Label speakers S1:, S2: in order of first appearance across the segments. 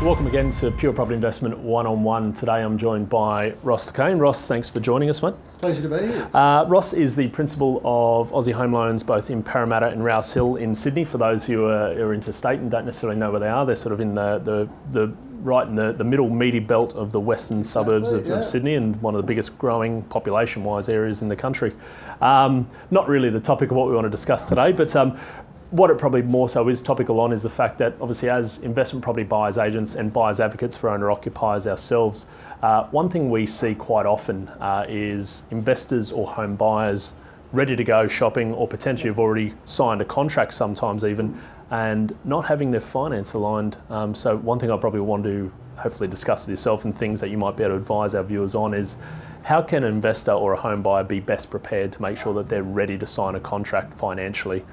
S1: Welcome again to Pure Property Investment One-on-One. Today I'm joined by Ross Kane. Ross, thanks for joining us, mate.
S2: Pleasure to be here.
S1: Ross is the principal of Aussie Home Loans, both in Parramatta and Rouse Hill in Sydney. For those who are interstate and don't necessarily know where they are, they're sort of in the right in the middle meaty belt of the western suburbs of Sydney, and one of the biggest growing population-wise areas in the country. Not really the topic of what we want to discuss today, but what it probably more so is topical on is the fact that obviously as investment property buyers agents and buyers advocates for owner-occupiers ourselves, one thing we see quite often is investors or home buyers ready to go shopping, or potentially have already signed a contract sometimes even, and not having their finance aligned. So one thing I probably want to hopefully discuss with yourself, and things that you might be able to advise our viewers on, is how can an investor or a home buyer be best prepared to make sure that they're ready to sign a contract financially?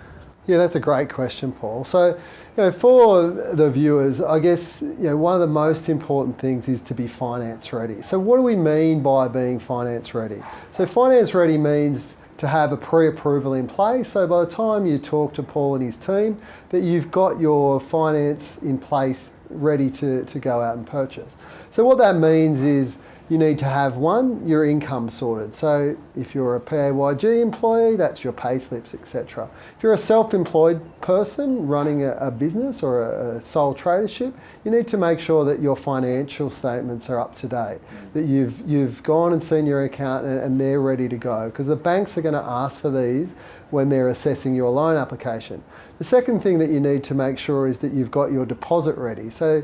S2: Yeah, that's a great question, Paul. So, for the viewers, I guess, one of the most important things is to be finance ready. So what do we mean by being finance ready? So finance ready means to have a pre-approval in place. So by the time you talk to Paul and his team, that you've got your finance in place ready to go out and purchase. So what that means is you need to have, one, your income sorted. So if you're a PAYG employee, that's your pay slips, etc. If you're a self-employed person running a business or a sole tradership, you need to make sure that your financial statements are up to date, that you've gone and seen your accountant and they're ready to go, because the banks are going to ask for these when they're assessing your loan application. The second thing that you need to make sure is that you've got your deposit ready. So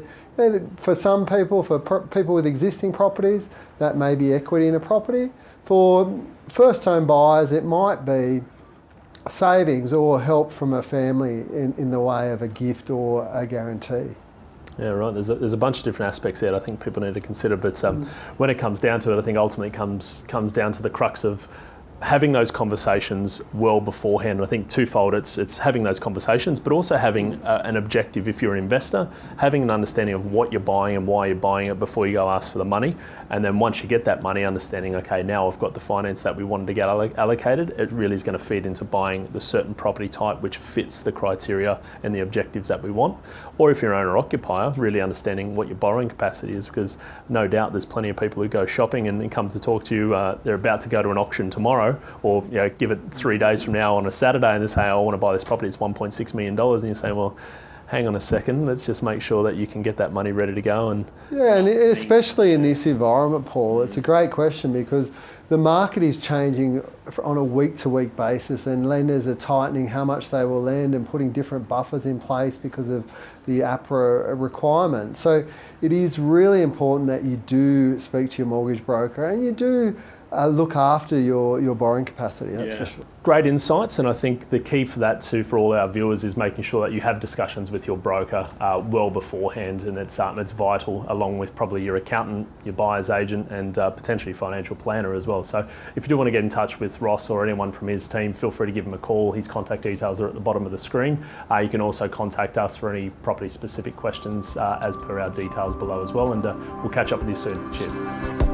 S2: for some people, for people with existing properties, that may be equity in a property. For first home buyers, it might be savings or help from a family in the way of a gift or a guarantee.
S1: Yeah, right. There's a bunch of different aspects there that I think people need to consider, but when it comes down to it, I think ultimately comes down to the crux of having those conversations well beforehand. I think twofold, it's having those conversations, but also having an objective. If you're an investor, having an understanding of what you're buying and why you're buying it before you go ask for the money. And then once you get that money, understanding, okay, now I've got the finance that we wanted to get allocated, it really is going to feed into buying the certain property type which fits the criteria and the objectives that we want. Or if you're an owner-occupier, really understanding what your borrowing capacity is, because no doubt there's plenty of people who go shopping and come to talk to you, they're about to go to an auction tomorrow, or give it 3 days from now on a Saturday, and they say, I want to buy this property, it's $1.6 million, and you say, well, hang on a second, let's just make sure that you can get that money ready to go. And
S2: especially in this environment, Paul, it's a great question, because the market is changing on a week-to-week basis, and lenders are tightening how much they will lend and putting different buffers in place because of the APRA requirements. So it is really important that you do speak to your mortgage broker and you do look after your borrowing capacity, that's for sure.
S1: Great insights, and I think the key for that too, for all our viewers, is making sure that you have discussions with your broker well beforehand, and it's vital, along with probably your accountant, your buyer's agent, and potentially financial planner as well. So if you do want to get in touch with Ross or anyone from his team, feel free to give him a call. His contact details are at the bottom of the screen. You can also contact us for any property specific questions as per our details below as well, and we'll catch up with you soon. Cheers.